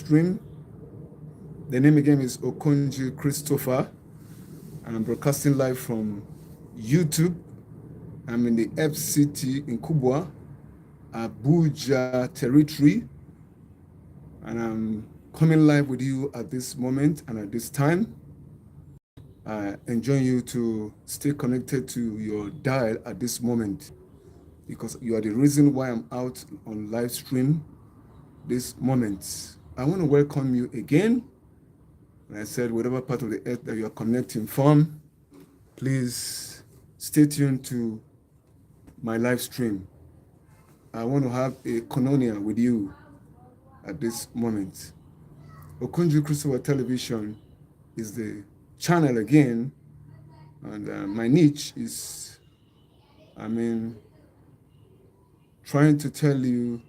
stream. The name again is Okonji Christopher, and I'm broadcasting live from YouTube. I'm in the FCT in Kubwa, Abuja territory, and I'm coming live with you at this moment and at this time. I enjoy you to stay connected to your dial at this moment, because you are the reason why I'm out on live stream this moment. I want to welcome you again. And I said, whatever part of the earth that you are connecting from, please stay tuned to my live stream. I want to have a koinonia with you at this moment. Okonjo Christopher Television is the channel again, and my niche is, trying to tell you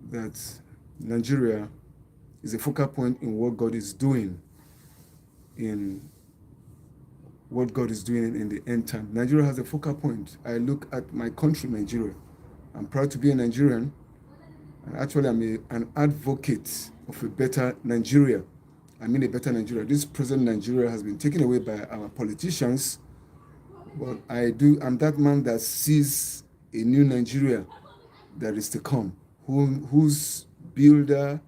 that Nigeria is a focal point in what God is doing in the end time. Nigeria has a focal point. I look at my country, Nigeria. I'm proud to be a Nigerian, and actually I'm an advocate of a better Nigeria. I mean a better Nigeria. This present Nigeria has been taken away by our politicians, but I'm that man that sees a new Nigeria that is to come, whose builder,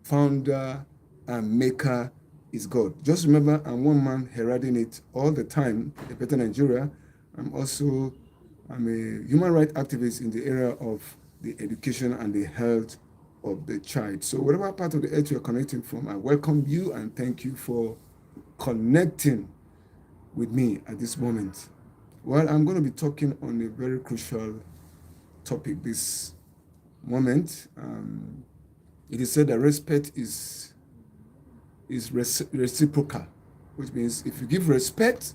founder, and maker is God. Just remember, I'm one man heralding it all the time, a better Nigeria. I'm a human rights activist in the area of the education and the health of the child. So whatever part of the earth you're connecting from, I welcome you and thank you for connecting with me at this moment. Well, I'm going to be talking on a very crucial topic this moment. It is said that respect is reciprocal, which means if you give respect,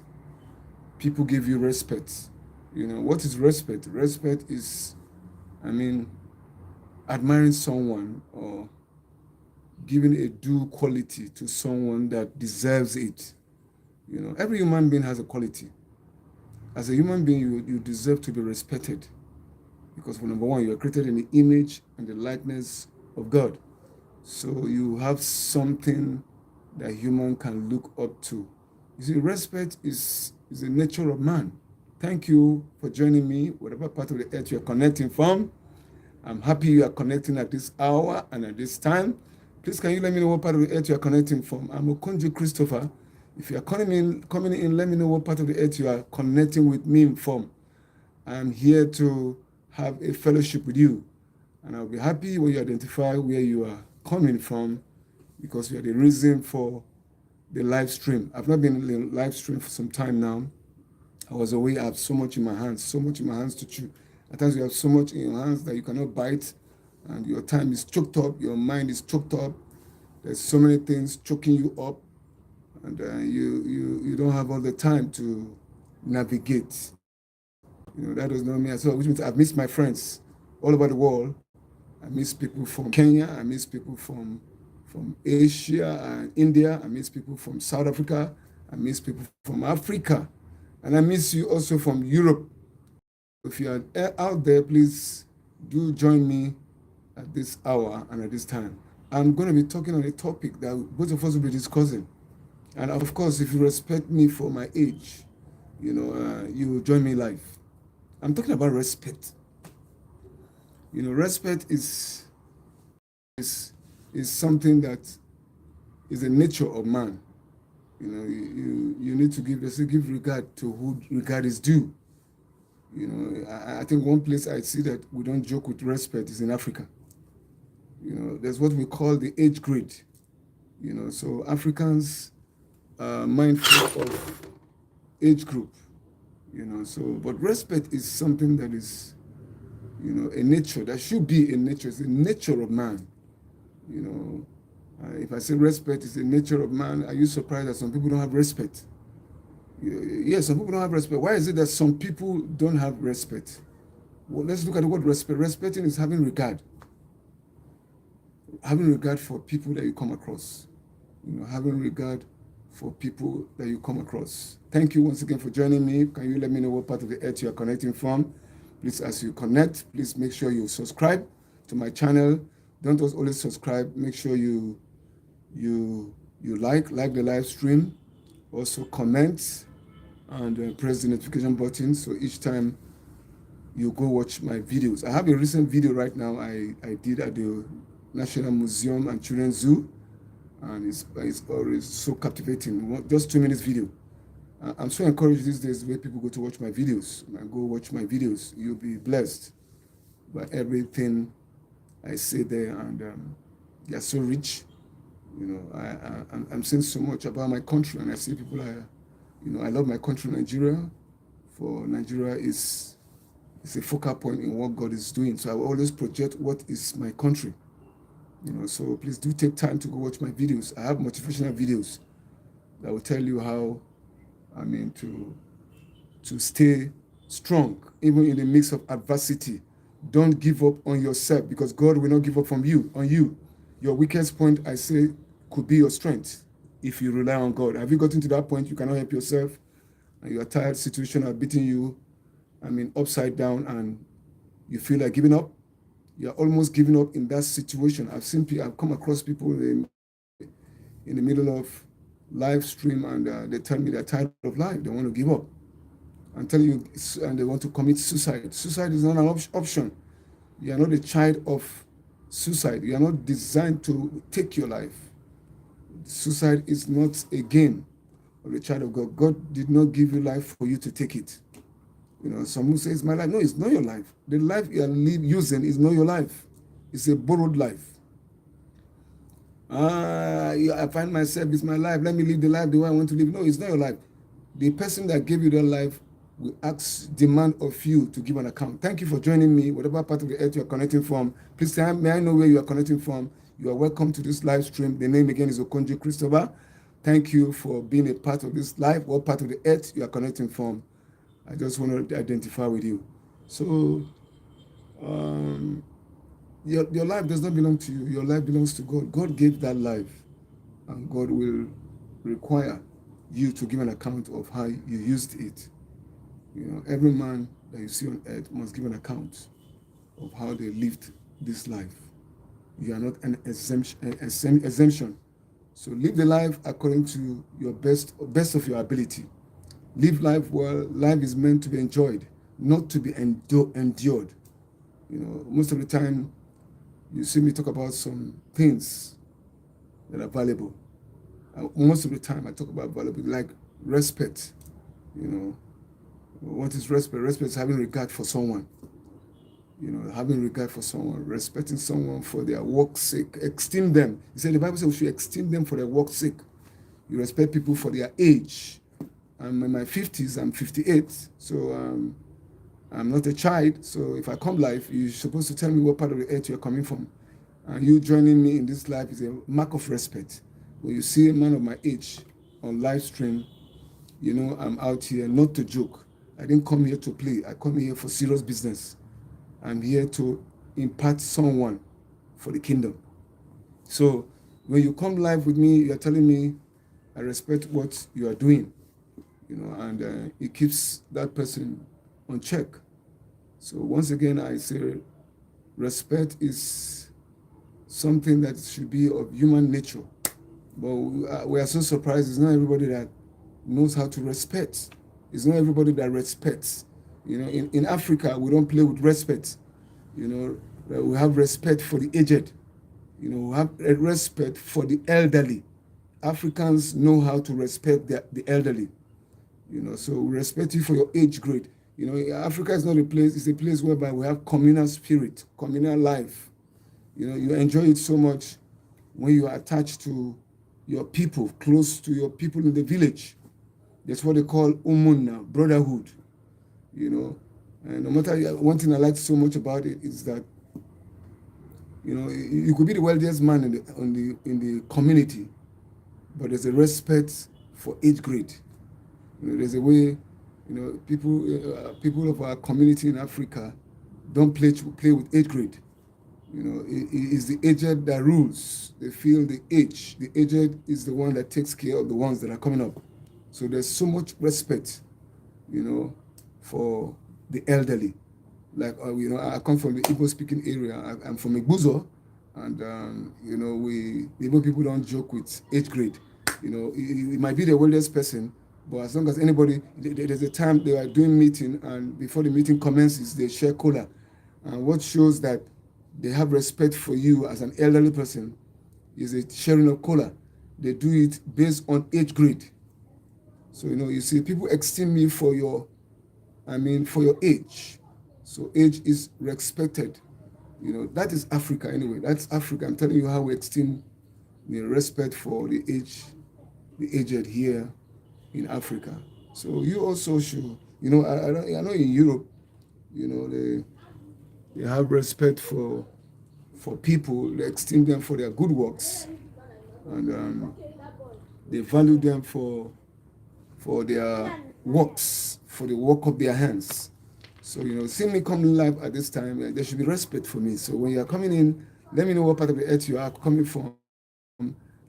people give you respect. You know, what is respect? Respect is, admiring someone or giving a due quality to someone that deserves it. You know, every human being has a quality. As a human being, you deserve to be respected, because for number one, you are created in the image and the likeness of God. So you have something that human can look up to. You see, respect is the nature of man. Thank you for joining me, whatever part of the earth you're connecting from. I'm happy you are connecting at this hour and at this time. Please, can you let me know what part of the earth you are connecting from? I'm Okonjo Christopher. If you are coming in, let me know what part of the earth you are connecting with me from. I'm here to have a fellowship with you, and I'll be happy when you identify where you are coming from, because you are the reason for the live stream. I've not been in the live stream for some time now. I was away. I have so much in my hands to chew. At times you have so much in your hands that you cannot bite, and your time is choked up, your mind is choked up. There's so many things choking you up, and you don't have all the time to navigate. You know, that does not mean as well, which means I've missed my friends all over the world. I miss people from Kenya, I miss people from Asia and India, I miss people from South Africa, I miss people from Africa, and I miss you also from Europe. If you are out there, please do join me at this hour and at this time. I'm going to be talking on a topic that both of us will be discussing. And of course, if you respect me for my age, you will join me live. I'm talking about respect. You know, respect is something that is the nature of man. You know, you need to give regard to who regard is due. You know, I think one place I see that we don't joke with respect is in Africa. You know, there's what we call the age grade. You know, so Africans are mindful of age group. You know, so but respect is something that is, a nature that should be a nature. It's the nature of man. You know, if I say respect is the nature of man, are you surprised that some people don't have respect? Yes, some people don't have respect. Why is it that some people don't have respect? Well, let's look at the word respect. Respecting is having regard. Having regard for people that you come across. You know, having regard for people that you come across. Thank you once again for joining me. Can you let me know what part of the earth you are connecting from? Please, as you connect, please make sure you subscribe to my channel, Don't just always subscribe. Make sure you like the live stream. Also comment and press the notification button so each time you go watch my videos. I have a recent video right now I did at the National Museum and Children's Zoo, and it's always so captivating. Just 2 minutes video. I'm so encouraged these days where people go to watch my videos. Go watch my videos. You'll be blessed by everything I say there, and they are so rich. You know, I'm saying so much about my country, and I see people are, you know, I love my country, Nigeria. For Nigeria is a focal point in what God is doing. So I will always project what is my country. You know, so please do take time to go watch my videos. I have motivational videos that will tell you how, I mean, to stay strong even in the midst of adversity. Don't give up on yourself, because God will not give up on you. Your weakest point, I say, could be your strength if you rely on God. Have you gotten to that point you cannot help yourself and your tired situation are beating you, I mean, upside down, and you feel like giving up? You're almost giving up in that situation. I've come across people in the middle of live stream, and they tell me they're tired of life. They want to give up. I'm telling you, and they want to commit suicide. Suicide is not an option. You are not a child of suicide. You are not designed to take your life. Suicide is not a game of a child of God. God did not give you life for you to take it. You know, someone says, my life. No, it's not your life. The life you are using is not your life. It's a borrowed life. I find myself, it's my life. Let me live the life the way I want to live. No, it's not your life. The person that gave you that life will demand of you to give an account. Thank you for joining me, whatever part of the earth you are connecting from. Please, may I know where you are connecting from? You are welcome to this live stream. The name again is Okonjo Christopher. Thank you for being a part of this live. What part of the earth you are connecting from? I just want to identify with you. So, your life does not belong to you. Your life belongs to God. God gave that life, and God will require you to give an account of how you used it. You know, every man that you see on earth must give an account of how they lived this life. You are not an exemption. So live the life according to your best of your ability. Live life well. Life is meant to be enjoyed, not to be endured. You know, most of the time, you see me talk about some things that are valuable. Most of the time, I talk about valuable, like respect. You know, what is respect? Respect is having regard for someone. You know, having regard for someone, respecting someone for their work's sake, esteem them. He said the Bible says we should esteem them for their work's sake. You respect people for their age. I'm in my 50s, I'm 58, so I'm not a child. So if I come live, you're supposed to tell me what part of the earth you're coming from. And you joining me in this life is a mark of respect. When you see a man of my age on live stream, you know I'm out here not to joke. I didn't come here to play. I come here for serious business. I'm here to impart someone for the kingdom. So when you come live with me, you're telling me I respect what you are doing, you know, and it keeps that person on check. So once again, I say respect is something that should be of human nature. But we are so surprised. It's not everybody that knows how to respect. It's not everybody that respects. You know, in Africa, we don't play with respect. You know, we have respect for the aged. You know, we have a respect for the elderly. Africans know how to respect the elderly. You know, so we respect you for your age grade. You know, Africa is not a place, it's a place whereby we have communal spirit, communal life. You know, you enjoy it so much when you are attached to your people, close to your people in the village. That's what they call umunna, brotherhood. You know, and no matter, one thing I like so much about it is that, you know, you could be the wealthiest man in the community, but there's a respect for age grade. You know, there's a way, you know, people of our community in Africa don't play with age grade. You know, it is the aged that rules. They feel the age. The aged is the one that takes care of the ones that are coming up. So there's so much respect, you know, for the elderly. Like, you know, I come from the Igbo-speaking area. I'm from Igbuzo, And we even people don't joke with age grade. It might be the oldest person, but as long as anybody, there's a time they are doing meeting, and before the meeting commences, they share cola. And what shows that they have respect for you as an elderly person is a sharing of cola. They do it based on age grade. So you see, people esteem me for your age. So age is respected. That is Africa anyway. That's Africa. I'm telling you how we esteem the respect for the aged here in Africa. So you also should, I know in Europe, they have respect for people. They esteem them for their good works, and they value them for their works, for the work of their hands. So, seeing me coming live at this time, there should be respect for me. So when you are coming in, let me know what part of the earth you are coming from.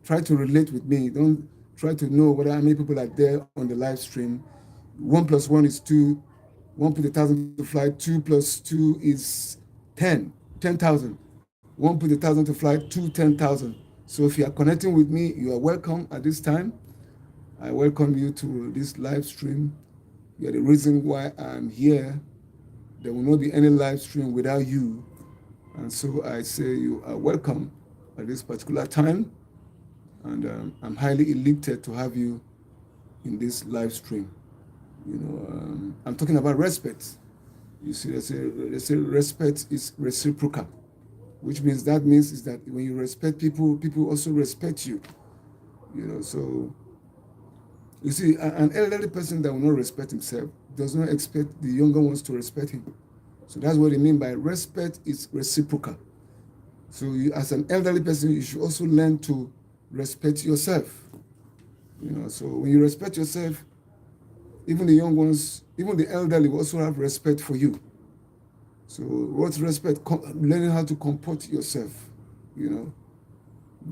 Try to relate with me. Don't try to know whether how many people are there on the live stream. 1 plus 1 is 2. 1 put 1,000 to fly. 2 plus 2 is 10. 10,000. 1 put 1,000 to fly. 10,000. So if you are connecting with me, you are welcome at this time. I welcome you to this live stream. You are the reason why I'm here. There will not be any live stream without you. And so I say you are welcome at this particular time. And I'm highly elated to have you in this live stream. I'm talking about respect. You see, they say respect is reciprocal, which means is that when you respect people, people also respect you. So you see, an elderly person that will not respect himself does not expect the younger ones to respect him. So that's what they mean by respect is reciprocal. So you, as an elderly person, you should also learn to respect yourself. So when you respect yourself, even the young ones, even the elderly will also have respect for you. So what's respect? Learning how to comport yourself.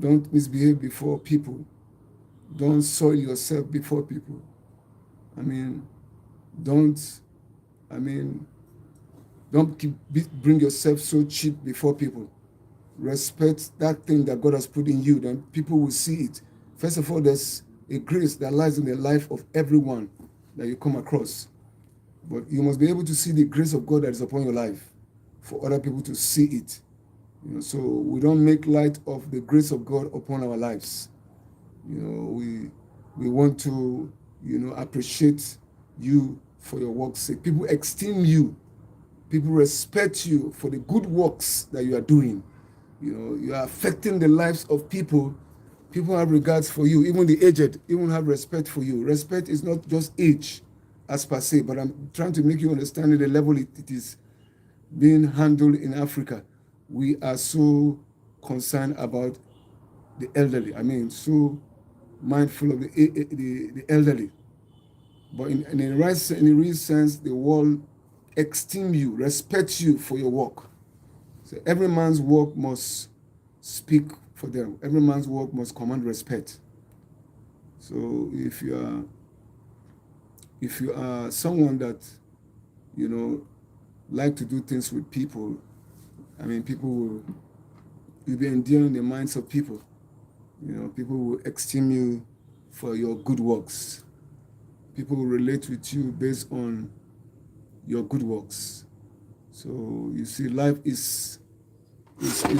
Don't misbehave before people. Don't soil yourself before people. Don't bring yourself so cheap before people. Respect that thing that God has put in you, then people will see it. First of all, there's a grace that lies in the life of everyone that you come across. But you must be able to see the grace of God that is upon your life for other people to see it. So we don't make light of the grace of God upon our lives. We want to, appreciate you for your work's sake. People esteem you. People respect you for the good works that you are doing. You are affecting the lives of people. People have regards for you. Even the aged, even have respect for you. Respect is not just age as per se, but I'm trying to make you understand the level it is being handled in Africa. We are so concerned about the elderly. So mindful of the elderly. But in the real sense, the world esteem you, respect you for your work. So every man's work must speak for them. Every man's work must command respect. So if you are someone that like to do things with people, people will you'll be endearing the minds of people. People will esteem you for your good works. People will relate with you based on your good works. So you see, life is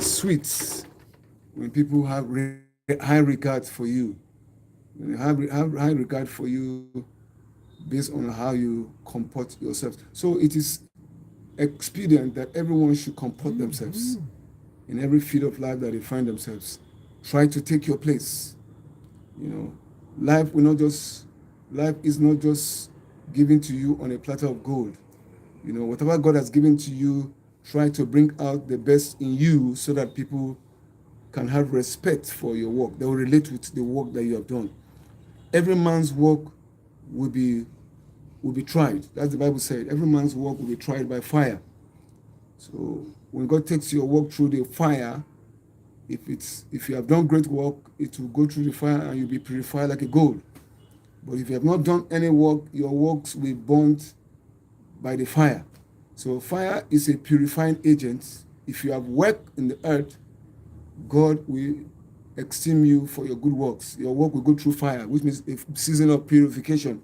sweet when people have high regard for you. When they have high regard for you based on how you comport yourself. So it is expedient that everyone should comport themselves in every field of life that they find themselves. Try to take your place. Life is not just given to you on a platter of gold. Whatever God has given to you, try to bring out the best in you so that people can have respect for your work. They will relate with the work that you have done. Every man's work will be tried. That's the Bible said. Every man's work will be tried by fire. So when God takes your work through the fire, if you have done great work, it will go through the fire and you'll be purified like a gold. But if you have not done any work, your works will be burnt by the fire. So fire is a purifying agent. If you have worked in the earth, God will esteem you for your good works. Your work will go through fire, which means a season of purification.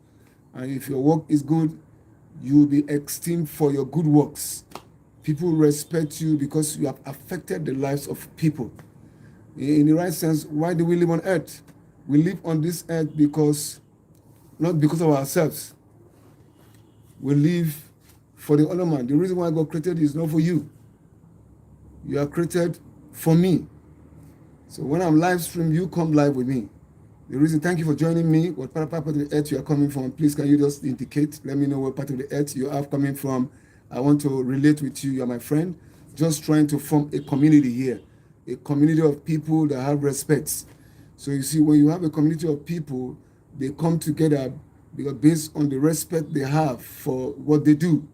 And if your work is good, you will be esteemed for your good works. People respect you because you have affected the lives of people. In the right sense, why do we live on earth? We live on this earth because, not because of ourselves. We live for the other man. The reason why God created you is not for you. You are created for me. So when I'm live stream, you come live with me. The reason, thank you for joining me. What part of the earth you are coming from? Please, can you just indicate? Let me know what part of the earth you are coming from. I want to relate with you. You are my friend. Just trying to form a community here, a community of people that have respect. So you see, when you have a community of people, they come together because based on the respect they have for what they do.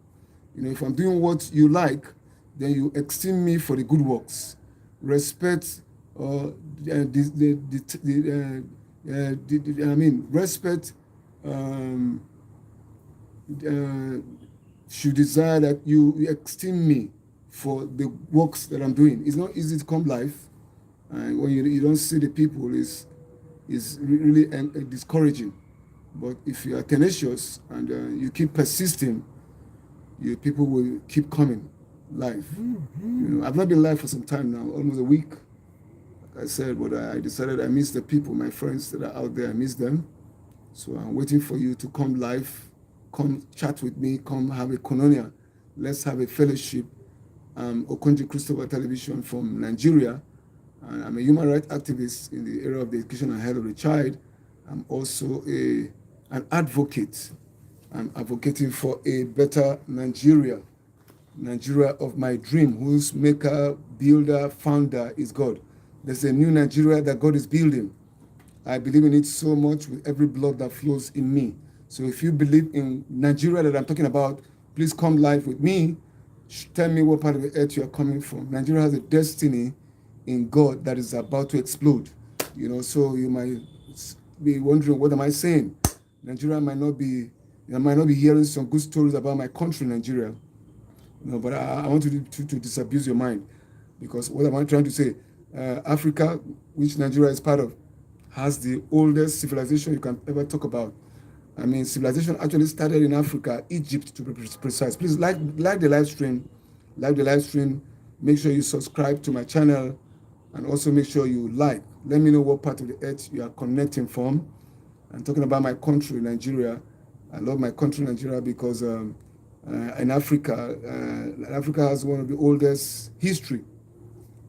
If I'm doing what you like, then you esteem me for the good works. Respect, respect should desire that you esteem me for the works that I'm doing. It's not easy to come live, and when you don't see the people, is really discouraging. But if you are tenacious and you keep persisting, people will keep coming live. I've not been live for some time now, almost a week. Like I said, but I decided I miss the people, my friends that are out there. I miss them. So I'm waiting for you to come live, come chat with me, come have a koinonia. Let's have a fellowship. Okonjo Christopher Television from Nigeria. And I'm a human rights activist in the area of the education and health of the child. I'm also an advocate. I'm advocating for a better Nigeria of my dream, whose maker, builder, founder is God. There's a new Nigeria that God is building. I believe in it so much with every blood that flows in me. So if you believe in Nigeria that I'm talking about, please come live with me. Tell me what part of the earth you are coming from. Nigeria has a destiny in God that is about to explode. So you might be wondering, what am I saying? Nigeria might not be hearing some good stories about my country, Nigeria. But I want to disabuse your mind, because what am I trying to say? Africa, which Nigeria is part of, has the oldest civilization you can ever talk about. Civilization actually started in Africa, Egypt to be precise. Please like the live stream. Make sure you subscribe to my channel, and also make sure you like. Let me know what part of the earth you are connecting from. I'm talking about my country, Nigeria. I love my country, Nigeria, because in Africa, Africa has one of the oldest history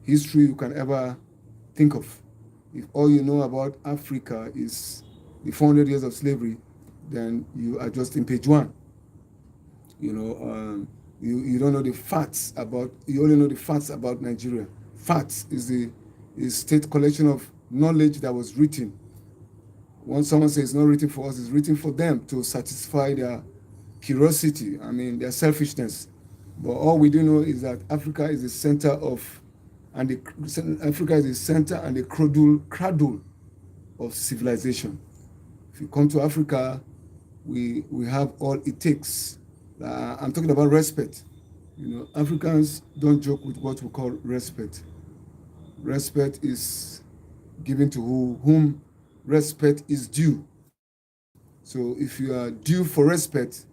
you can ever think of. If all you know about Africa is the 400 years of slavery, then you are just in page one. You don't know the facts about. You only know the facts about Nigeria. Facts is state collection of knowledge that was written. Once someone says it's not written for us, it's written for them to satisfy their curiosity, their selfishness. But all we do know is that Africa is the center and the cradle of civilization. If you come to Africa, we have all it takes. I'm talking about respect. Africans don't joke with what we call respect. Respect is given to whom respect is due. So if you are due for respect,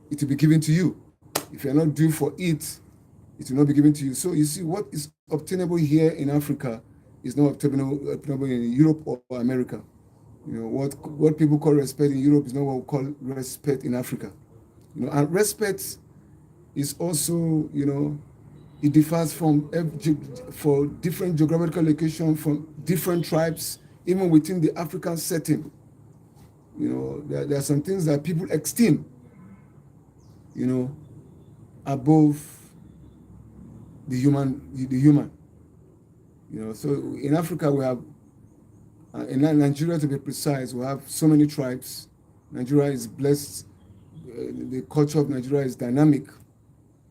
it will be given to you. If you are not due for it, it will not be given to you. So you see, what is obtainable here in Africa is not obtainable in Europe or America. What people call respect in Europe is not what we call respect in Africa. And respect is also, it differs for different geographical locations, from different tribes, even within the African setting. There are some things that people esteem, above the human. So in Africa we have, in Nigeria to be precise, we have so many tribes. Nigeria is blessed. The culture of Nigeria is dynamic,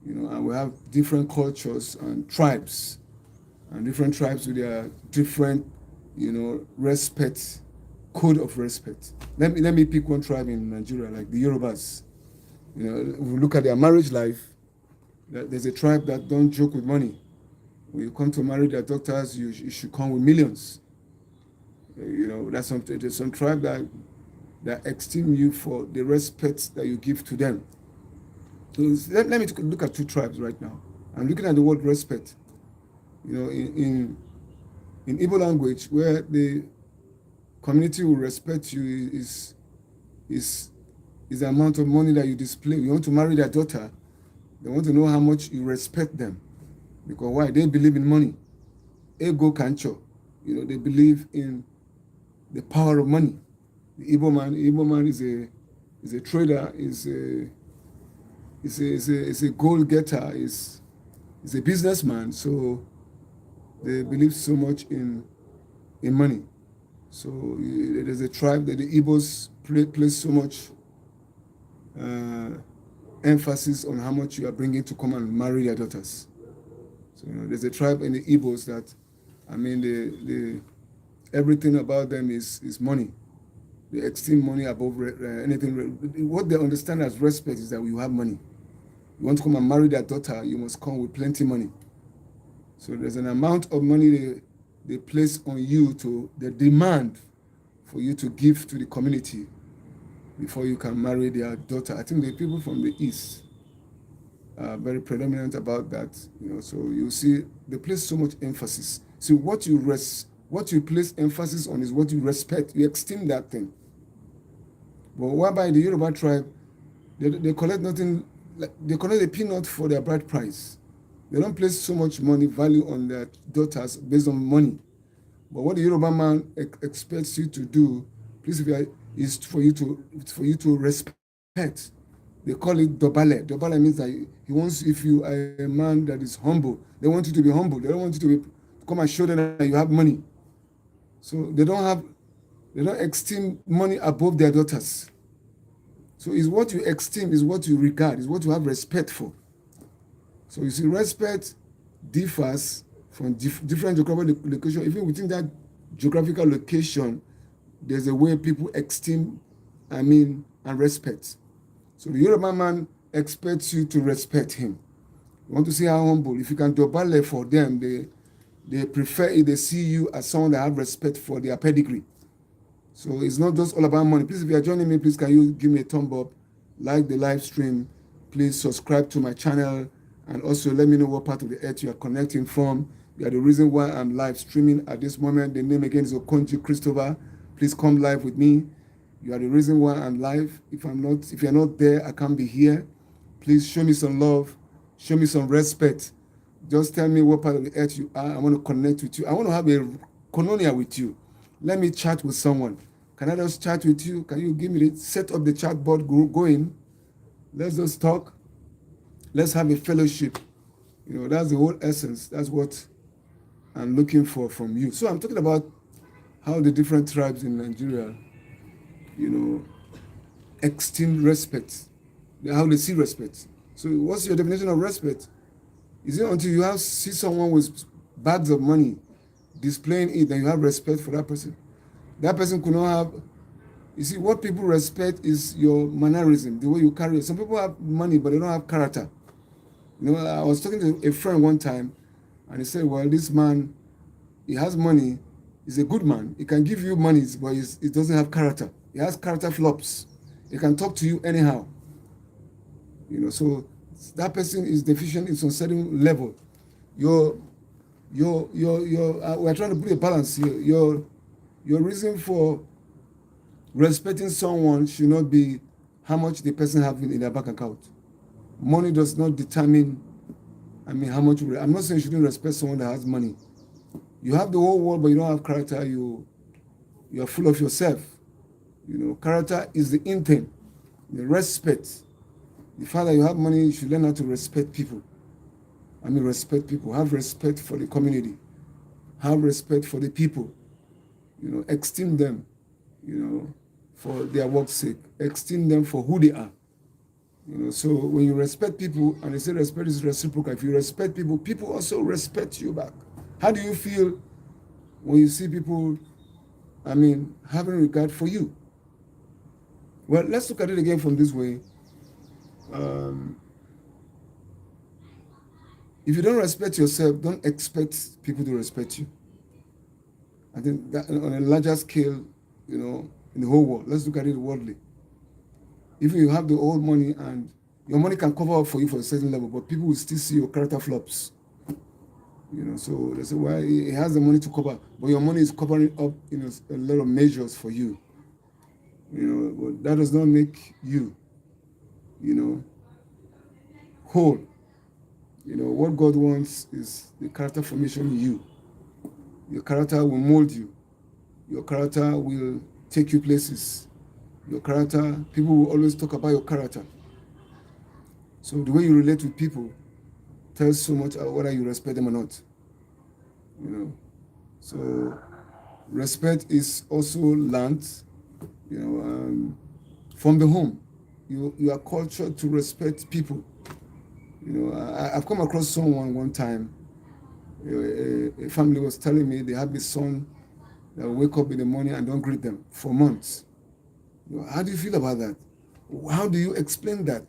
and we have different cultures and tribes with their different, code of respect. Let me pick one tribe in Nigeria, like the Yorubas. If we look at their marriage life, there's a tribe that don't joke with money. When you come to marry their daughters, you should come with millions. There's some tribe that esteem you for the respect that you give to them. So let me look at two tribes right now. I'm looking at the word respect. In Igbo language, where the community will respect you is the amount of money that you display. You want to marry their daughter, they want to know how much you respect them. Because why? They believe in money. Ego cancho. They believe in the power of money. The Igbo man is a trader, is a goal getter, is a businessman. So they believe so much in money. So there's a tribe that the Igbos place so much emphasis on how much you are bringing to come and marry their daughters. So there's a tribe in the Igbos that, the everything about them is money. They esteem money above anything. What they understand as respect is that you have money. You want to come and marry their daughter, you must come with plenty money. So there's an amount of money they place on you, to the demand for you to give to the community before you can marry their daughter. I think the people from the East are very predominant about that. So you see they place so much emphasis. So what you place emphasis on is what you respect. You esteem that thing. But whereby the Yoruba tribe, they collect nothing. They collect a peanut for their bride price. They don't place so much value on their daughters based on money. But what the Yoruba man expects you to do, please, is for you to respect. They call it dobale. Dobale means that he wants, if you are a man that is humble, they want you to be humble. They don't want you to come and show them that you have money. So they don't esteem money above their daughters. So it's what you esteem, is what you regard, is what you have respect for. So you see, respect differs from different geographical location. Even within that geographical location, there's a way people esteem, and respect. So the Yoruba man expects you to respect him. You want to see how humble. If you can dobale for them, they prefer it. They see you as someone that have respect for their pedigree. So it's not just all about money. Please, if you are joining me, please can you give me a thumb up, like the live stream, please subscribe to my channel, and also let me know what part of the earth you are connecting from. You are the reason why I'm live streaming at this moment. The name again is Okonji Christopher. Please come live with me. You are the reason why I'm live. If you're not there, I can't be here. Please show me some love, show me some respect. Just tell me what part of the earth you are. I want to connect with you. I want to have a koinonia with you. Let me chat with someone. Can I just chat with you? Can you give me set up the chat board going? Let's just talk. Let's have a fellowship. That's the whole essence. That's what I'm looking for from you. So I'm talking about how the different tribes in Nigeria, esteem respect, how they see respect. So what's your definition of respect? Is it until you see someone with bags of money displaying it, that you have respect for that person? That person could not have. You see, what people respect is your mannerism, the way you carry it. Some people have money, but they don't have character. I was talking to a friend one time, and he said, well, this man, he has money, he's a good man. He can give you money, but he doesn't have character. He has character flops. He can talk to you anyhow. So that person is deficient in some certain level. We're trying to put a balance here. Your reason for respecting someone should not be how much the person has in their bank account. Money does not determine, how much. I'm not saying you shouldn't respect someone that has money. You have the whole world, but you don't have character. You are full of yourself. Character is the intent, the respect. The fact that you have money, you should learn how to respect people. Respect people. Have respect for the community. Have respect for the people. Esteem them, for their work's sake. Esteem them for who they are. So when you respect people, and they say respect is reciprocal, if you respect people, people also respect you back. How do you feel when you see people, having regard for you? Well, let's look at it again from this way. If you don't respect yourself, don't expect people to respect you. I think that on a larger scale, in the whole world, let's look at it worldly. If you have the old money and your money can cover up for you for a certain level, but people will still see your character flops. So they say, well, he has the money to cover, but your money is covering up, a lot of measures for you. But that does not make you, whole. What God wants is the character formation in you. Your character will mold you. Your character will take you places. Your character, people will always talk about your character. So the way you relate with people tells so much about whether you respect them or not. So respect is also learned, from the home. You are cultured to respect people. I've come across someone one time. A family was telling me they have a son that will wake up in the morning and don't greet them for months. How do you feel about that? How do you explain that?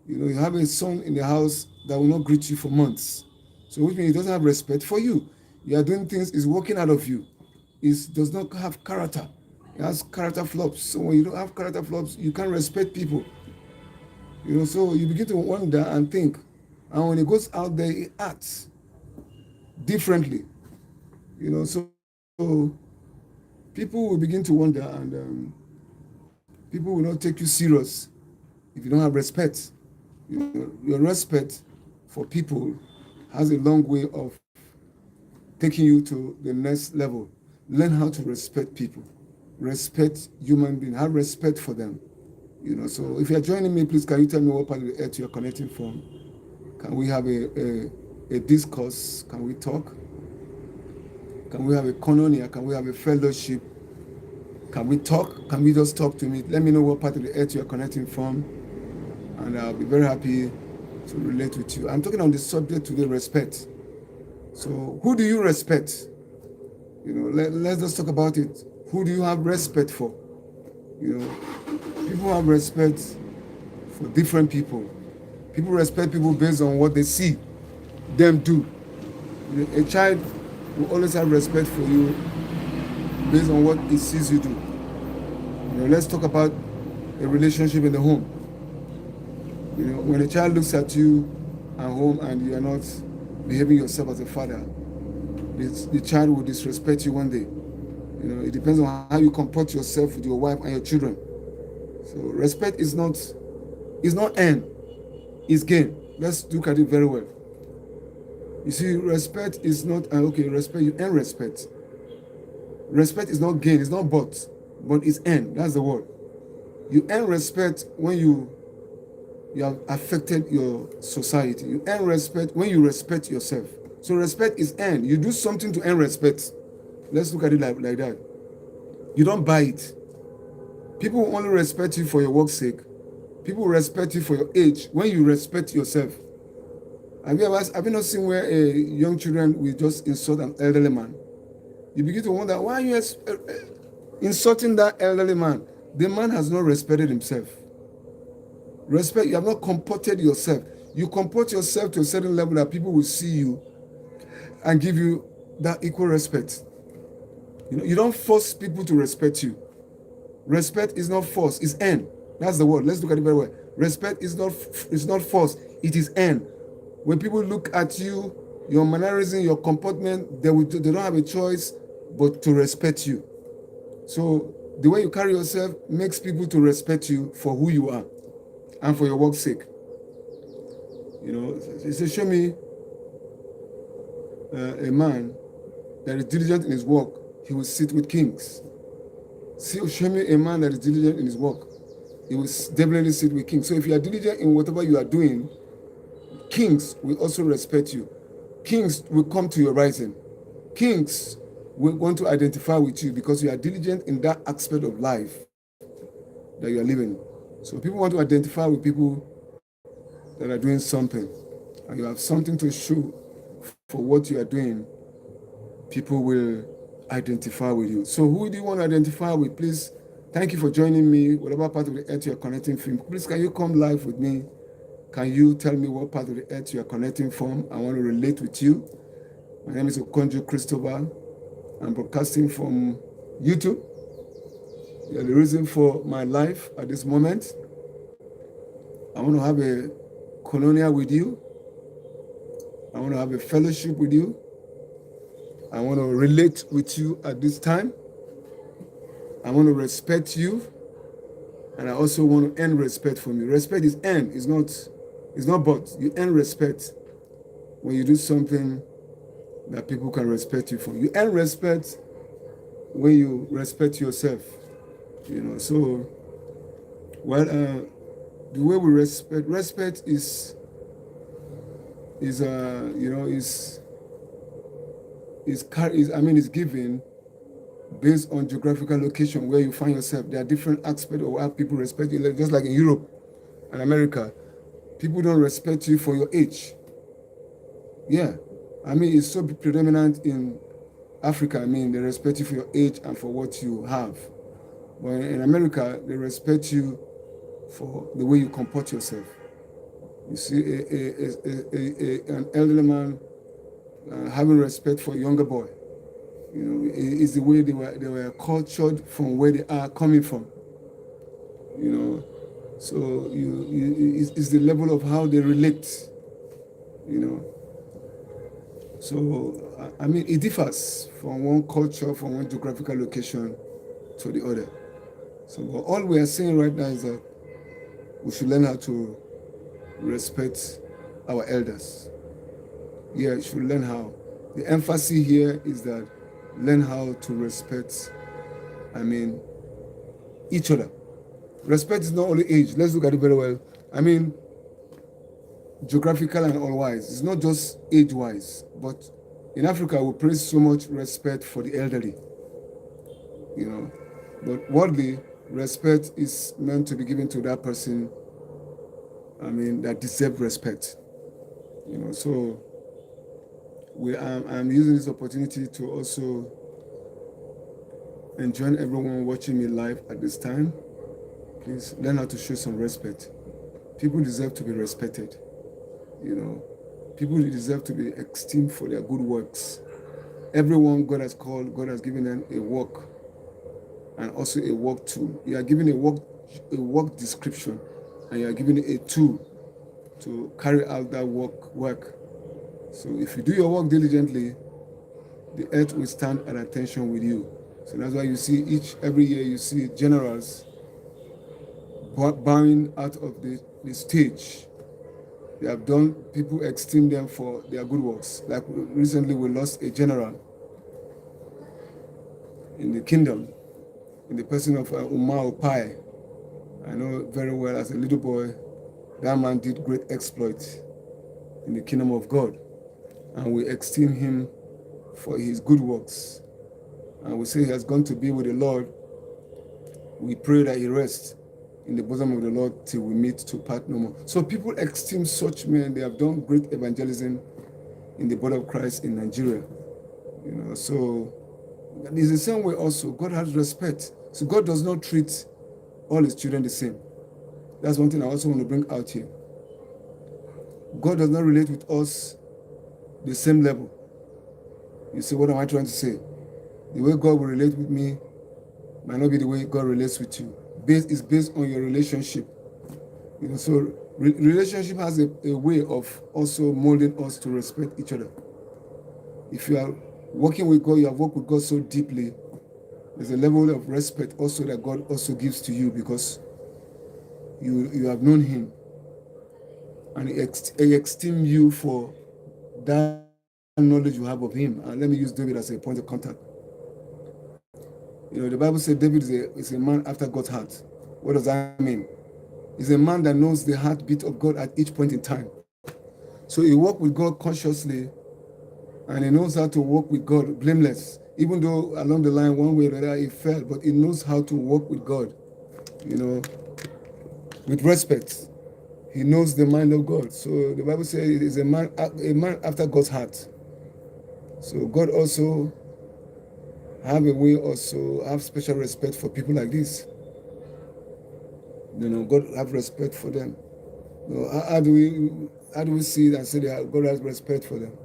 You have a son in the house that will not greet you for months. So which means he doesn't have respect for you. You are doing things, it's working out of you. It does not have character. It has character flops. So when you don't have character flops, you can't respect people. So you begin to wonder and think. And when he goes out there, he acts differently. So people will begin to wonder, and people will not take you serious if you don't have respect. Your respect for people has a long way of taking you to the next level. Learn how to respect people. Respect human beings. Have respect for them. So if you're joining me, please can you tell me what part of the earth you're connecting from? Can we have a discourse? Can we talk? Can we have a koinonia? Can we have a fellowship? Can we talk? Can we just talk to me? Let me know what part of the earth you're connecting from, and I'll be very happy to relate with you. I'm talking on the subject today, respect. So who do you respect? Let's just talk about it. Who do you have respect for? People have respect for different people. People respect people based on what they see them do. A child will always have respect for you based on what he sees you do. Let's talk about a relationship in the home. When a child looks at you at home and you are not behaving yourself as a father, the child will disrespect you one day. It depends on how you comport yourself with your wife and your children. So respect is not earned, it's gain. Let's look at it very well. You see, respect is not respect, you earn respect. Respect is not gain, it's not bought, but it's earned. That's the word. You earn respect when you have affected your society. You earn respect when you respect yourself. So respect is earned. You do something to earn respect. Let's look at it like that. You don't buy it. People will only respect you for your work's sake. People will respect you for your age when you respect yourself. Have you not seen where young children will just insult an elderly man? You begin to wonder, why are you insulting that elderly man? The man has not respected himself. Respect, you have not comported yourself. You comport yourself to a certain level that people will see you and give you that equal respect. You don't force people to respect you. Respect is not forced, it's earned. That's the word. Let's look at it very well. Respect is not forced, it is earned. When people look at you, your mannerism, your comportment, they don't have a choice but to respect you. So the way you carry yourself makes people to respect you for who you are and for your work's sake. He said, show me a man that is diligent in his work, he will sit with kings. Show me a man that is diligent in his work, he will definitely sit with kings. So if you are diligent in whatever you are doing, kings will also respect you. Kings will come to your rising. Kings will want to identify with you because you are diligent in that aspect of life that you are living. So people want to identify with people that are doing something, and you have something to show for what you are doing. People will identify with you. So who do you want to identify with? Please, thank you for joining me. Whatever part of the earth you're connecting from, please can you come live with me Can you tell me what part of the earth you are connecting from? I want to relate with you. My name is Okonjo Christopher. I'm broadcasting from YouTube. You're the reason for my life at this moment. I want to have a koinonia with you. I want to have a fellowship with you. I want to relate with you at this time. I want to respect you. And I also want to earn respect from you. Respect is earned. It's not bought. You earn respect when you do something that people can respect you for. You earn respect when you respect yourself. So, well, the way we respect is given based on geographical location where you find yourself. There are different aspects of how people respect you. Just like in Europe and America, people don't respect you for your age. Yeah, it's so predominant in Africa. They respect you for your age and for what you have. But in America, they respect you for the way you comport yourself. You see, an elderly man having respect for a younger boy. It's the way they were cultured from where they are coming from. So it's the level of how they relate. So it differs from one culture, from one geographical location to the other. So but all we are saying right now is that we should learn how to respect our elders. Yeah, you should learn how. The emphasis here is that learn how to respect, each other. Respect is not only age. Let's look at it very well. Geographical and all-wise. It's not just age-wise, but in Africa, we place so much respect for the elderly. But worldly, respect is meant to be given to that person, that deserves respect. So I'm using this opportunity to also enjoin everyone watching me live at this time. Please learn how to show some respect. People deserve to be respected. People deserve to be esteemed for their good works. Everyone God has called, God has given them a work and also a work tool. You are given a work description, and you are given a tool to carry out that work. So if you do your work diligently, the earth will stand at attention with you. So that's why you see every year you see generals bowing out of the stage. They have done, people esteem them for their good works. Like recently we lost a general in the kingdom, in the person of Umar Opai. I know very well as a little boy, that man did great exploits in the kingdom of God. And we esteem him for his good works. And we say he has gone to be with the Lord. We pray that he rests in the bosom of the Lord till we meet to part no more. So people esteem such men. They have done great evangelism in the body of Christ in Nigeria. So it's the same way also. God has respect. So God does not treat all his children the same. That's one thing I also want to bring out here. God does not relate with us the same level. You see, what am I trying to say? The way God will relate with me might not be the way God relates with you. It's based on your relationship. So relationship has a way of also molding us to respect each other. If you are working with God, you have worked with God so deeply, there's a level of respect also that God also gives to you because you have known him, and he esteems you for that knowledge you have of him. And let me use David as a point of contact. The Bible says David is a man after God's heart. What does that mean? He's a man that knows the heartbeat of God at each point in time. So he walked with God consciously, and he knows how to walk with God blameless. Even though along the line, one way or another, he fell, but he knows how to walk with God, with respect. He knows the mind of God. So the Bible says he's a man after God's heart. So God also have special respect for people like this. God have respect for them. So how do we see it and say that God has respect for them?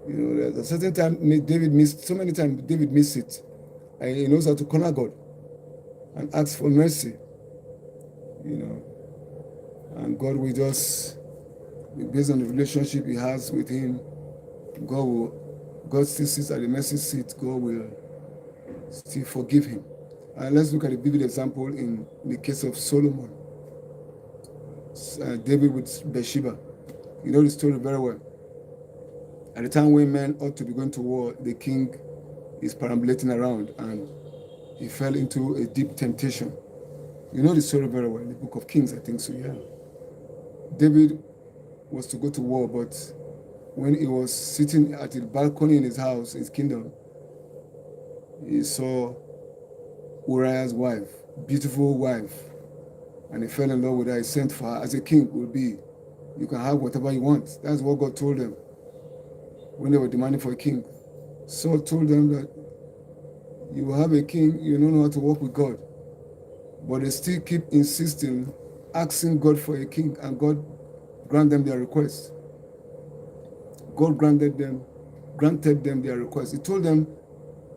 You know, there's a certain time David missed, so many times David missed it. And he knows how to corner God and ask for mercy. You know, and God will just, based on the relationship he has with him, God still sits at the mercy seat. God will still forgive him. And let's look at a vivid example in the case of Solomon, David with Bathsheba. You know the story very well. At the time when men ought to be going to war, the king is perambulating around and he fell into a deep temptation. You know the story very well in the book of Kings, I think so, yeah. David was to go to war, but when he was sitting at the balcony in his house, his kingdom, he saw Uriah's wife, beautiful wife, and he fell in love with her. He sent for her. As a king would be, you can have whatever you want. That's what God told them when they were demanding for a king. Saul told them that you will have a king, you don't know how to walk with God. But they still keep insisting, asking God for a king, and God granted them their request. God granted them their request. He told them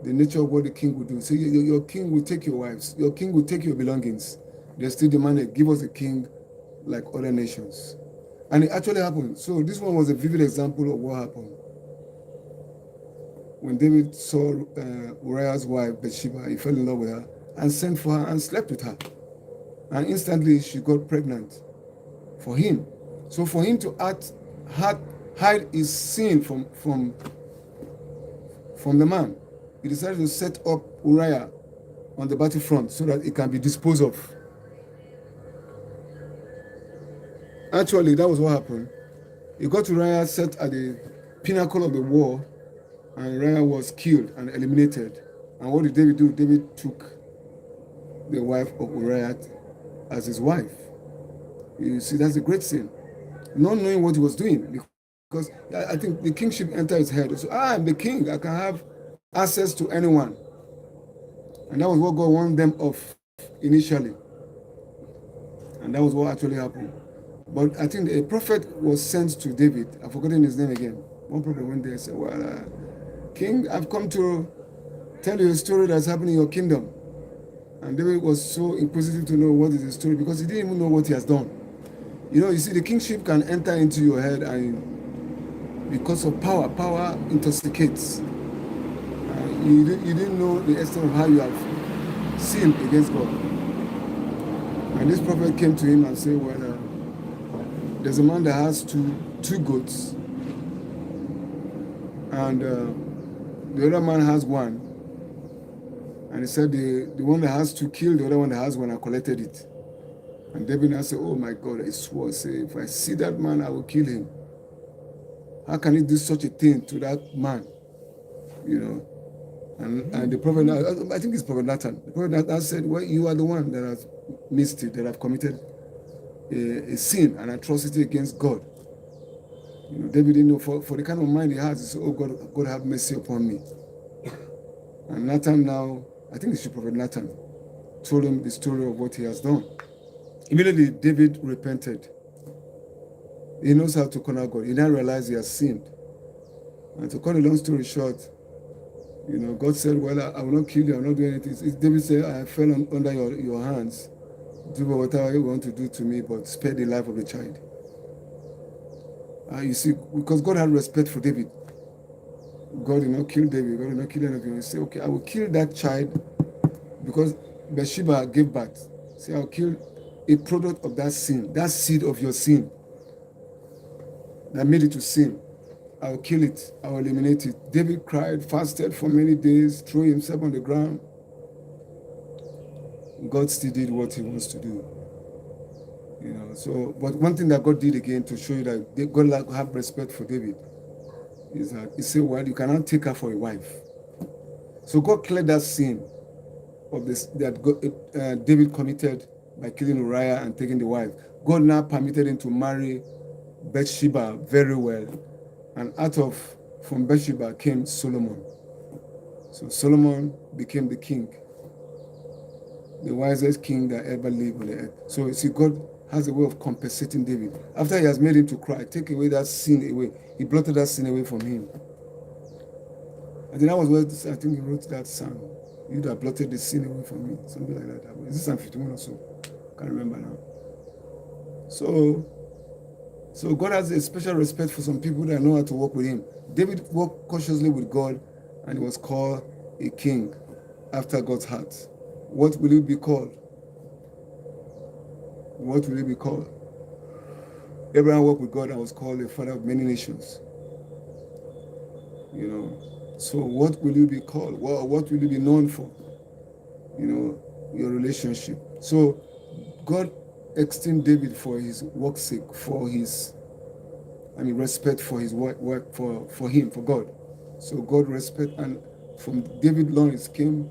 the nature of what the king would do. So your king will take your wives, your king will take your belongings. They still demanded, give us a king like other nations. And it actually happened. So this one was a vivid example of what happened. When David saw Uriah's wife, Bathsheba, he fell in love with her and sent for her and slept with her. And instantly she got pregnant for him. So for him to hide his sin from the man, he decided to set up Uriah on the battlefront so that it can be disposed of. Actually, that was what happened. He got Uriah set at the pinnacle of the war, and Uriah was killed and eliminated. And what did David do? David took the wife of Uriah as his wife. You see, that's a great sin. Not knowing what he was doing, because I think the kingship entered his head. So I'm the king. I can have access to anyone. And that was what God wanted them of initially. And that was what actually happened. But I think a prophet was sent to David. I've forgotten his name again. One prophet went there and said, well, King, I've come to tell you a story that's happening in your kingdom. And David was so inquisitive to know what is the story, because he didn't even know what he has done. You know, you see, the kingship can enter into your head, and because of power intoxicates. You didn't know the extent of how you have sinned against God. And this prophet came to him and said, well, there's a man that has two goats, and the other man has one. And he said, the one that has two killed the other one that has one and collected it. And David now said, oh my God, I swore, say, if I see that man, I will kill him. How can he do such a thing to that man? You know. And the prophet, I think it's Prophet Nathan. The prophet Nathan said, well, you are the one that has missed it, that have committed a sin, an atrocity against God. You know, David didn't know, for the kind of mind he has, he said, oh God have mercy upon me. And Nathan now, I think it's Prophet Nathan, told him the story of what he has done. Immediately, David repented. He knows how to corner God. He now realized he has sinned. And to cut a long story short, you know, God said, well, I will not kill you, I will not do anything. David said, I fell under your hands. Do whatever you want to do to me, but spare the life of the child. You see, because God had respect for David. God did not kill David. God did not kill anything. He said, okay, I will kill that child because Bathsheba gave birth. Say, I'll kill a product of that sin, that seed of your sin that made it to sin. I'll kill it. I'll eliminate it. David cried, fasted for many days, threw himself on the ground. God still did what he wants to do. You know, so, but one thing that God did again to show you that God have respect for David is that he said, well, you cannot take her for a wife. So God cleared that sin of this that David committed by killing Uriah and taking the wife. God now permitted him to marry Bathsheba very well. And from Bathsheba came Solomon. So Solomon became the king, the wisest king that ever lived on the earth. So you see, God has a way of compensating David. After he has made him to cry, take away that sin away. He blotted that sin away from him. I think that was where I think he wrote that psalm. You that blotted the sin away from me. Something like that. Is this Psalm 51 or so? Can't remember now. So God has a special respect for some people that know how to walk with him. David walked cautiously with God, and he was called a king after God's heart. What will he be called? What will he be called? Abraham walked with God and was called the father of many nations. You know, so what will you be called? What will you be known for? You know, your relationship. So God esteemed David for his work's sake, for his, respect for his work for him, for God. So God respect, and from David loins came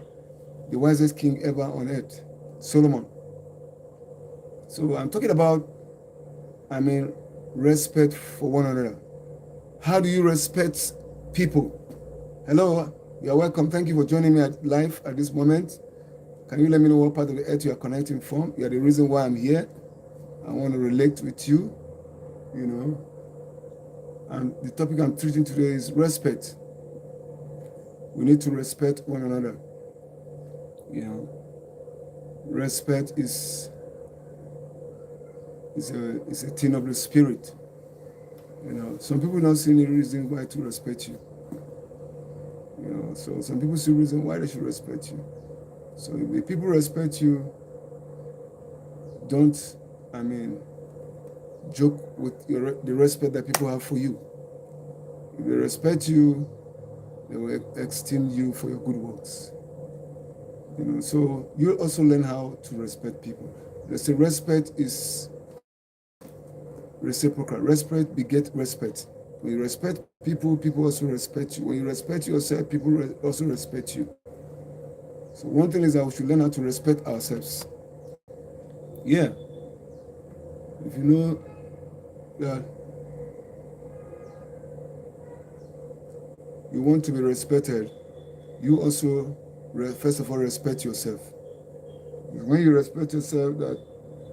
the wisest king ever on earth, Solomon. So I'm talking about, respect for one another. How do you respect people? Hello, you're welcome. Thank you for joining me live at this moment. Can you let me know what part of the earth you are connecting from? You are the reason why I'm here. I want to relate with you, you know. And the topic I'm treating today is respect. We need to respect one another. You know, respect is a thing of the spirit. You know, some people don't see any reason why to respect you. You know, so some people see reason why they should respect you. So if people respect you, don't, joke with the respect that people have for you. If they respect you, they will esteem you for your good works. You know, so you'll also learn how to respect people. They say respect is reciprocal. Respect begets respect. When you respect people, people also respect you. When you respect yourself, people also respect you. So one thing is that we should learn how to respect ourselves. Yeah. If you know that you want to be respected, you also, first of all, respect yourself. When you respect yourself, that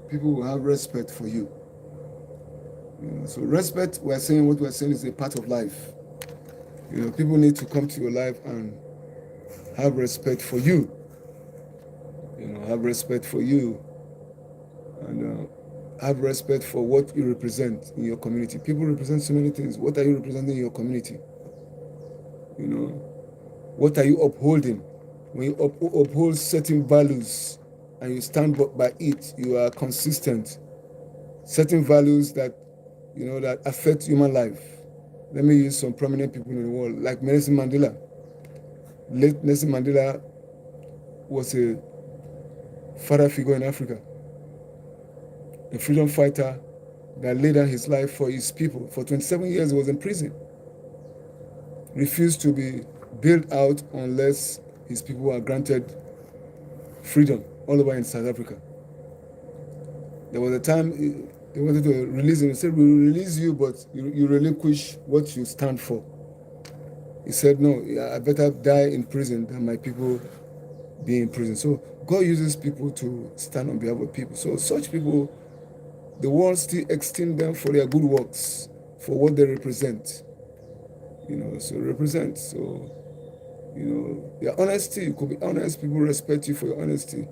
people will have respect for you. You know, so respect, what we're saying is a part of life. You know, people need to come to your life and have respect for you. You know, have respect for you, and have respect for what you represent in your community. People represent so many things. What are you representing in your community? You know, what are you upholding? When you uphold certain values and you stand by it, you are consistent. Certain values that, you know, that affect human life. Let me use some prominent people in the world, like Nelson Mandela. Late Nelson Mandela was a father figure in Africa, a freedom fighter that laid down his life for his people. For 27 years, he was in prison. Refused to be bailed out unless his people were granted freedom all over in South Africa. There was a time they wanted to release him. He said, "We will release you, but you relinquish what you stand for." He said, "No, I better die in prison than my people be in prison." So God uses people to stand on behalf of people. So such people, the world still esteem them for their good works, for what they represent. You know, so represent. So, you know, your honesty, you could be honest. People respect you for your honesty.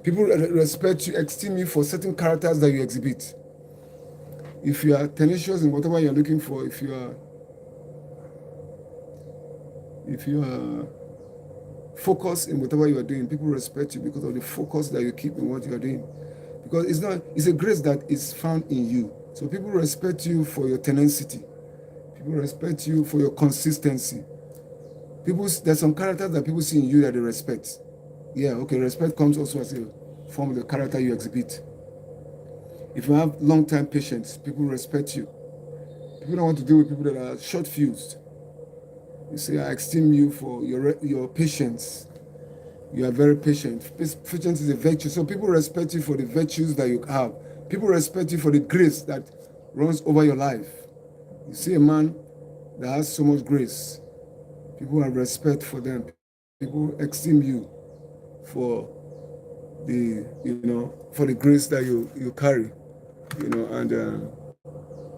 People respect you, esteem you for certain characters that you exhibit. If you are tenacious in whatever you're looking for, if you are focused in whatever you are doing, people respect you because of the focus that you keep in what you are doing. Because it's a grace that is found in you. So people respect you for your tenacity. People respect you for your consistency. There's some characters that people see in you that they respect. Yeah, okay, respect comes also as a form of the character you exhibit. If you have long-time patience, people respect you. People don't want to deal with people that are short-fused. You say, I esteem you for your patience. You are very patient. Patience is a virtue. So people respect you for the virtues that you have. People respect you for the grace that runs over your life. You see a man that has so much grace, people have respect for them. People esteem you for the grace that you carry. and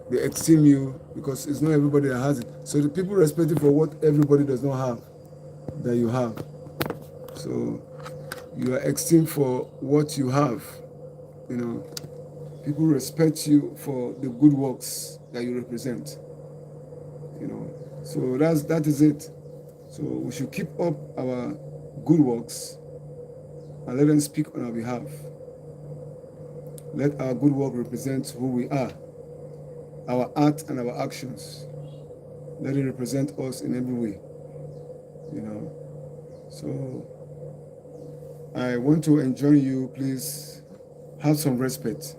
they esteem you because it's not everybody that has it. So the people respect you for what everybody does not have that you have. So you are esteemed for what you have. You know, people respect you for the good works that you represent. So that is it. So we should keep up our good works and let them speak on our behalf. Let our good work represent who we are, our art and our actions. Let it represent us in every way. So I want to enjoin you, please have some respect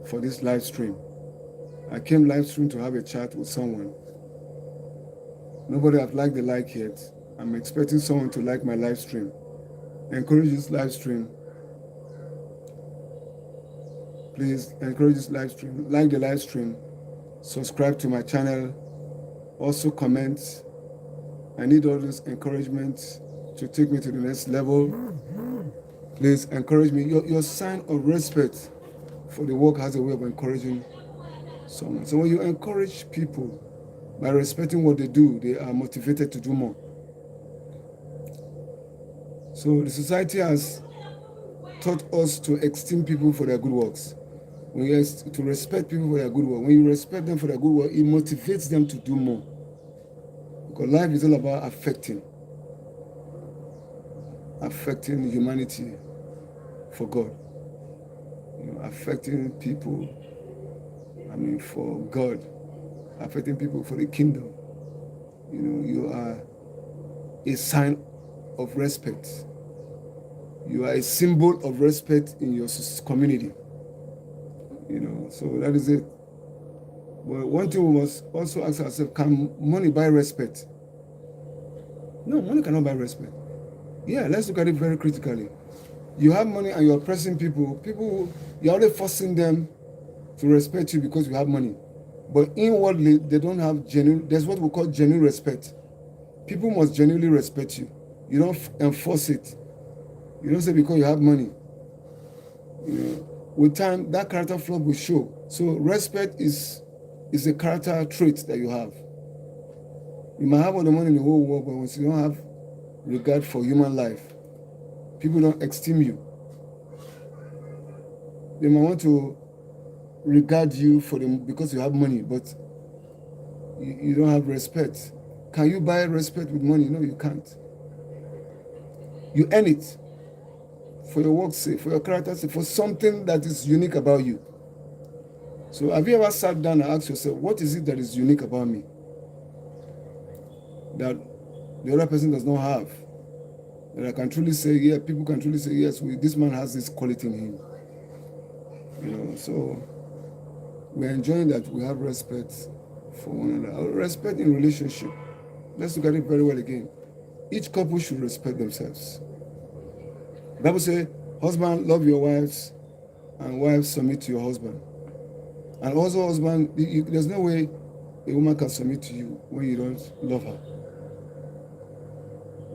for this live stream. I came live stream to have a chat with someone. Nobody have liked the like yet. I'm expecting someone to like my live stream. Encourage this live stream. Please encourage this live stream. Like the live stream. Subscribe to my channel. Also comment. I need all this encouragement to take me to the next level. Please encourage me. Your sign of respect for the work has a way of encouraging someone. So when you encourage people by respecting what they do, they are motivated to do more. So the society has taught us to esteem people for their good works. To respect people for their good work. When you respect them for their good work, it motivates them to do more. Because life is all about affecting humanity for God. Affecting people, for God. Affecting people for the kingdom. You are a sign of respect. You are a symbol of respect in your community. So that is it. But one thing we must also ask ourselves, can money buy respect? No, money cannot buy respect. Yeah, let's look at it very critically. You have money and you're oppressing people. You're already forcing them to respect you because you have money. But inwardly, they don't have there's what we call genuine respect. People must genuinely respect you. You don't enforce it. You don't say because you have money. With time, that character flaw will show. So respect is a character trait that you have. You might have all the money in the whole world, but once you don't have regard for human life, people don't esteem you. They might want to regard you because you have money, but you don't have respect. Can you buy respect with money? No, you can't. You earn it for your work's sake, for your character's sake, for something that is unique about you. So have you ever sat down and asked yourself, what is it that is unique about me that the other person does not have? That I can truly say, yeah, people can truly say, yes, this man has this quality in him. So we're enjoying that we have respect for one another. Respect in relationship. Let's look at it very well again. Each couple should respect themselves. The Bible says, husband, love your wives, and wives, submit to your husband. And also, husband, there's no way a woman can submit to you when you don't love her.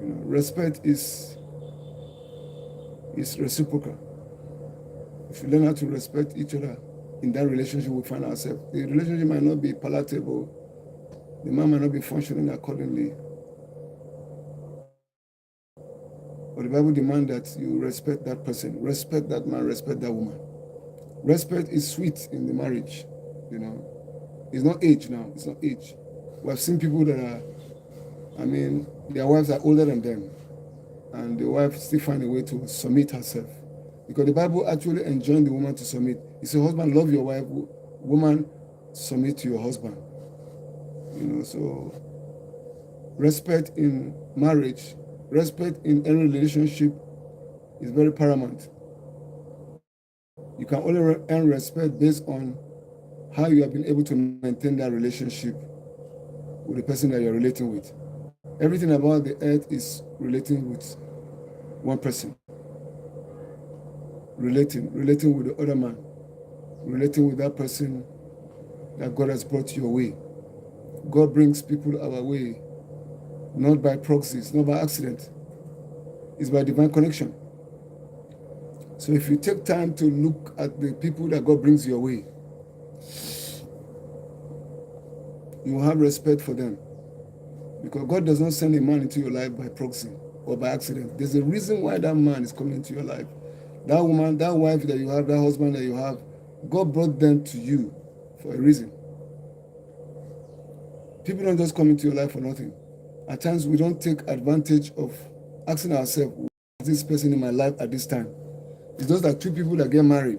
Respect is reciprocal. If you learn how to respect each other in that relationship, we find ourselves. The relationship might not be palatable. The man might not be functioning accordingly. But the Bible demands that you respect that person, respect that man, respect that woman. Respect is sweet in the marriage. It's not age now. It's not age. We have seen people that are, their wives are older than them, and the wife still find a way to submit herself. Because the Bible actually enjoins the woman to submit. It says, husband, love your wife. Woman, submit to your husband. So respect in marriage, respect in any relationship is very paramount. You can only earn respect based on how you have been able to maintain that relationship with the person that you're relating with. Everything about the earth is relating with one person. Relating with the other man. Relating with that person that God has brought your way. God brings people our way, not by proxies, not by accident. It's by divine connection. So if you take time to look at the people that God brings your way, you will have respect for them. Because God does not send a man into your life by proxy or by accident. There's a reason why that man is coming into your life. That woman, that wife that you have, that husband that you have, God brought them to you for a reason. People don't just come into your life for nothing. At times we don't take advantage of asking ourselves, is this person in my life at this time? It's just like two people that get married.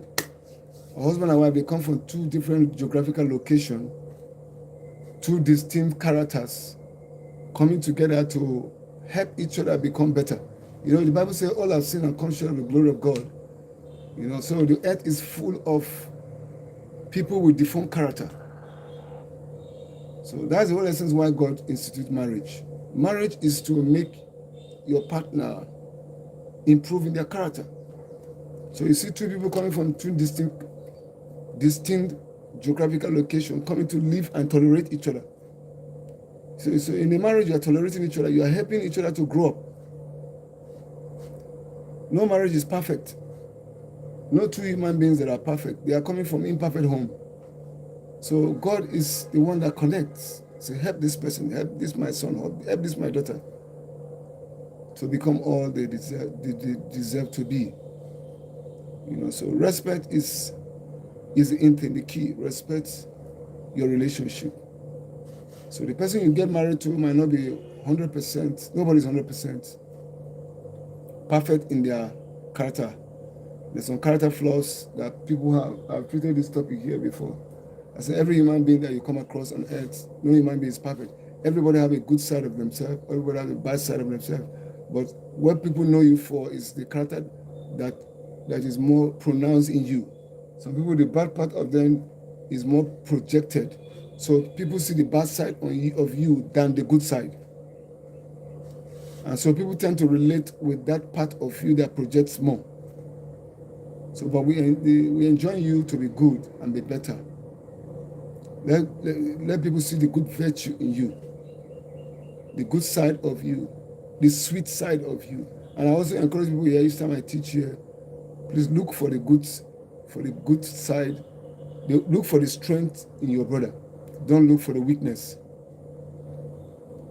A husband and wife, they come from two different geographical locations, two distinct characters, coming together to help each other become better. The Bible says all have sinned and come short of the glory of God. So the earth is full of people with different character. So that's the whole essence why God instituted marriage. Marriage is to make your partner improve in their character. So you see two people coming from two distinct geographical locations coming to live and tolerate each other. So in a marriage, you are tolerating each other. You are helping each other to grow up. No marriage is perfect. No two human beings that are perfect. They are coming from imperfect home. So God is the one that connects. So help this person, help this my son, help this my daughter to become all they deserve to be. So respect is the in thing, the key. Respect your relationship. So the person you get married to might not be 100%. Nobody's 100% perfect in their character. There's some character flaws that people have. I've treated this topic here before. I said every human being that you come across on earth, no human being is perfect. Everybody have a good side of themselves. Everybody have a bad side of themselves. But what people know you for is the character that is more pronounced in you. Some people, the bad part of them is more projected. So people see the bad side of you than the good side. And so people tend to relate with that part of you that projects more. So, but we enjoy you to be good and be better. Let people see the good virtue in you, the good side of you, the sweet side of you. And I also encourage people here, each time I teach here, please look for the good side. Look for the strength in your brother. Don't look for the weakness.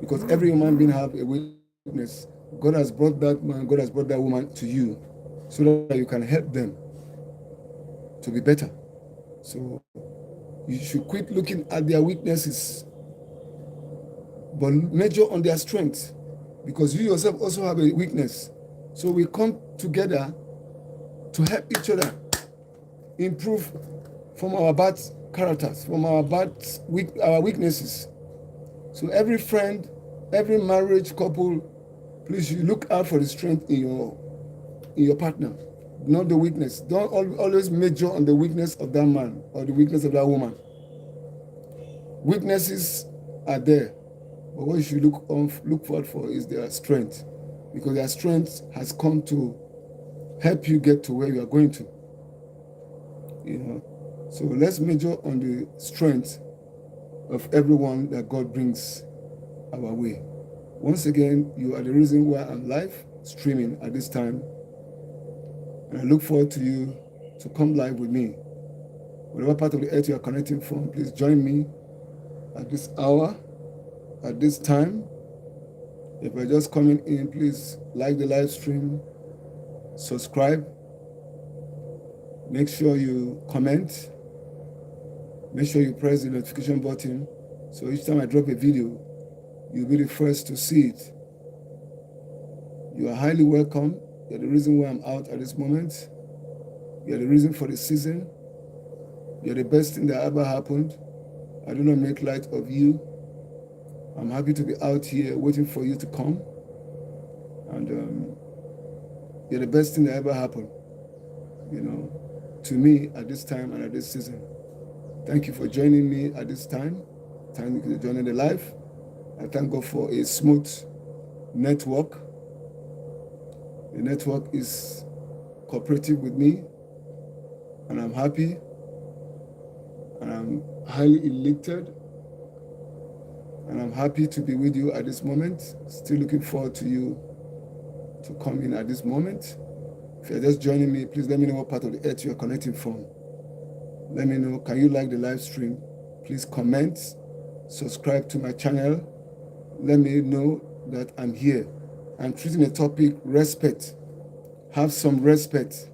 Because every human being have a weakness. God has brought that man, God has brought that woman to you so that you can help them to be better. So you should quit looking at their weaknesses, but measure on their strength, because you yourself also have a weakness. So we come together to help each other improve from our bad characters, from our weaknesses. So every friend, every marriage couple, please, you look out for the strength in your partner, not the weakness. Don't always measure on the weakness of that man or the weakness of that woman. Weaknesses are there, but what you should look forward for is their strength, because their strength has come to help you get to where you are going to. So let's measure on the strength of everyone that God brings our way. Once again, you are the reason why I'm live streaming at this time. And I look forward to you to come live with me. Whatever part of the earth you are connecting from, please join me at this hour, at this time. If you're just coming in, please like the live stream, subscribe, make sure you comment, make sure you press the notification button, so each time I drop a video, you'll be the first to see it. You are highly welcome. You're the reason why I'm out at this moment. You're the reason for the season. You're the best thing that ever happened. I do not make light of you. I'm happy to be out here waiting for you to come. And you're the best thing that ever happened, to me at this time and at this season. Thank you for joining me at this time. Thank you for joining the live. I thank God for a smooth network. The network is cooperative with me, and I'm happy, and I'm highly elated, and I'm happy to be with you at this moment. Still looking forward to you to come in at this moment. If you're just joining me, please let me know what part of the earth you're connecting from. Let me know. Can you like the live stream? Please comment, subscribe to my channel. Let me know that I'm here. I'm treating the topic respect. Have some respect.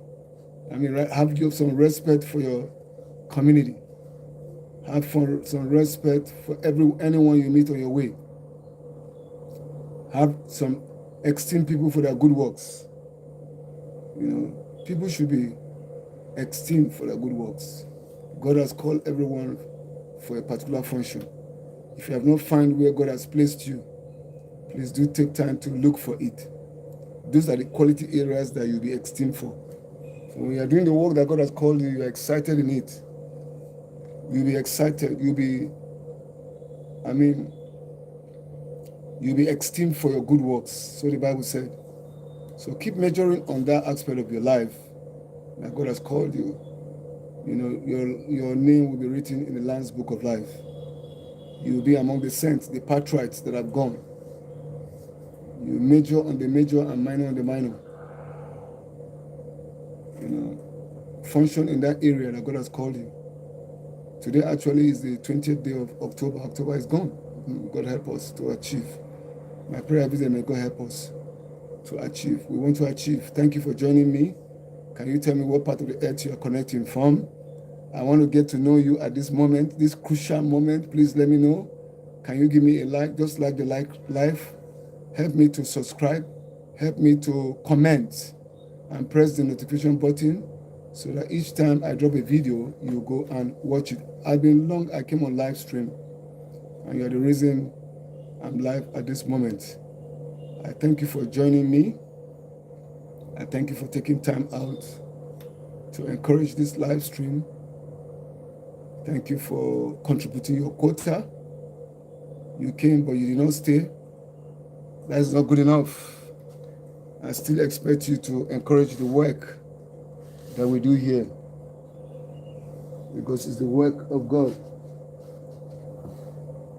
Have some respect for your community. Have some respect for anyone you meet on your way. Have some esteem people for their good works. People should be esteemed for their good works. God has called everyone for a particular function. If you have not found where God has placed you, please do take time to look for it. Those are the quality areas that you'll be esteemed for. So when you're doing the work that God has called you, you're excited in it. You'll be excited. You'll be esteemed for your good works. So the Bible said. So keep measuring on that aspect of your life that God has called you. Your name will be written in the Lamb's Book of Life. You will be among the saints, the patriarchs that have gone. You major on the major and minor on the minor. Function in that area that God has called you. Today actually is the 20th day of October. October is gone. God help us to achieve. My prayer is that may God help us to achieve. We want to achieve. Thank you for joining me. Can you tell me what part of the earth you are connecting from? I want to get to know you at this moment, this crucial moment. Please let me know. Can you give me a like? Just like the live. Help me to subscribe. Help me to comment and press the notification button so that each time I drop a video, you go and watch it. I came on live stream, and you're the reason I'm live at this moment. I thank you for joining me. I thank you for taking time out to encourage this live stream. Thank you for contributing your quota. You came, but you did not stay. That is not good enough. I still expect you to encourage the work that we do here, because it's the work of God.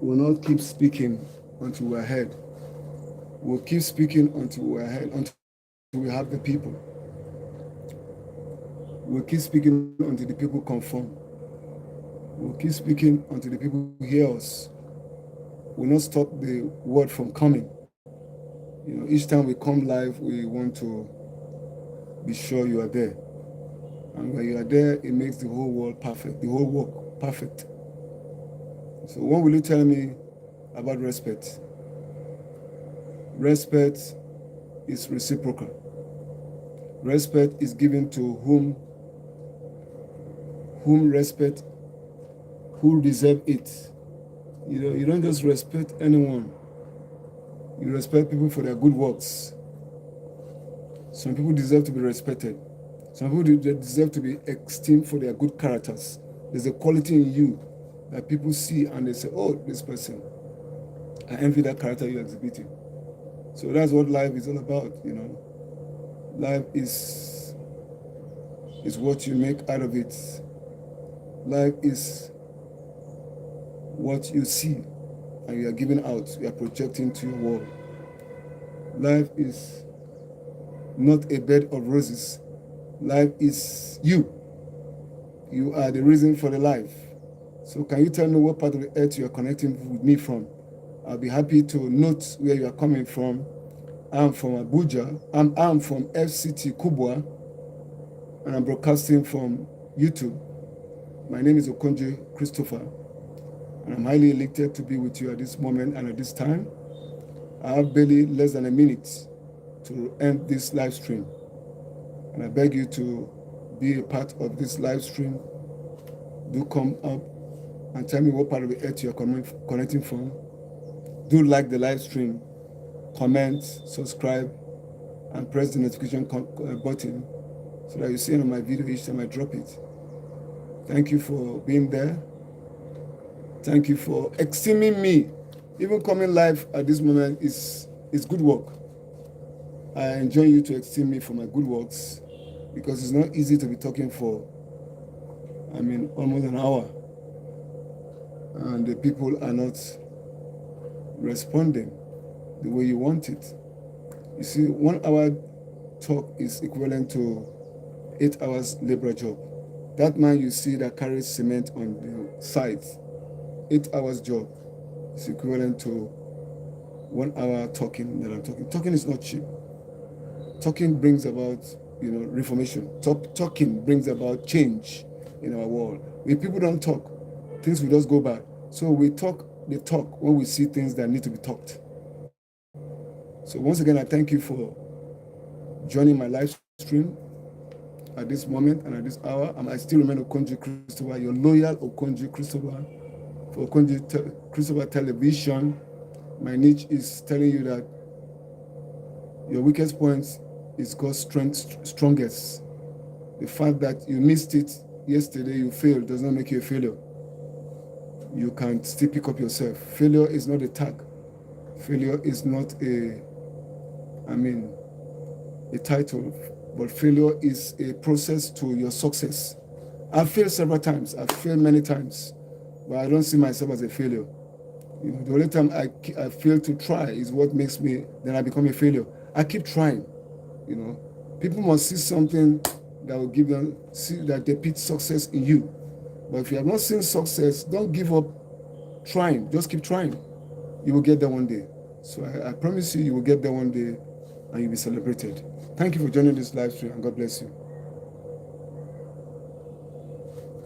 We will not keep speaking until we're ahead. We'll keep speaking until we're ahead, until we have the people. We'll keep speaking until the people conform. We'll keep speaking until the people hear us. We'll not stop the word from coming. Each time we come live, we want to be sure you are there. And when you are there, it makes the whole world perfect, the whole work perfect. So what will you tell me about respect? Respect is reciprocal. Respect is given to whom respect, who deserve it. You don't just respect anyone. You respect people for their good works. Some people deserve to be respected. Some people deserve to be esteemed for their good characters. There's a quality in you that people see and they say, oh, this person, I envy that character you're exhibiting. So that's what life is all about, Life is what you make out of it. Life is what you see and you are giving out, you are projecting to your world. Life is not a bed of roses. Life is you. You are the reason for the life. So can you tell me what part of the earth you are connecting with me from? I'll be happy to note where you are coming from. I'm from Abuja. I'm from FCT Kubwa, and I'm broadcasting from YouTube. My name is Okonje Christopher, and I'm highly elated to be with you at this moment and at this time. I have barely less than a minute to end this live stream, and I beg you to be a part of this live stream. Do come up and tell me what part of the earth you're connecting from. Do like the live stream, comment, subscribe, and press the notification button so that you see on my video each time I drop it. Thank you for being there. Thank you for esteeming me. Even coming live at this moment is good work. I enjoy you to esteem me for my good works, because it's not easy to be talking for, almost an hour, and the people are not responding the way you want it. You see, 1 hour talk is equivalent to 8 hours labor job. That man you see that carries cement on the sides, 8 hours job is equivalent to 1 hour talking that I'm talking. Talking is not cheap. Talking brings about, reformation. Talking brings about change in our world. If people don't talk, things will just go bad. So we talk the talk when we see things that need to be talked. So once again, I thank you for joining my live stream at this moment and at this hour. I still remain Okonjo Christopher, your loyal Okonjo Christopher for Christopher Television. My niche is telling you that your weakest point is God's strongest. The fact that you missed it yesterday, you failed, does not make you a failure. You can still pick up yourself. Failure is not a tag. Failure is not a title, but failure is a process to your success. I've failed several times. I've failed many times, but I don't see myself as a failure. The only time I fail to try is what makes me, then I become a failure. I keep trying. People must see something that will give them, see that they pick success in you. But if you have not seen success, don't give up trying. Just keep trying. You will get there one day. So I promise you will get there one day and you'll be celebrated. Thank you for joining this live stream, and God bless you.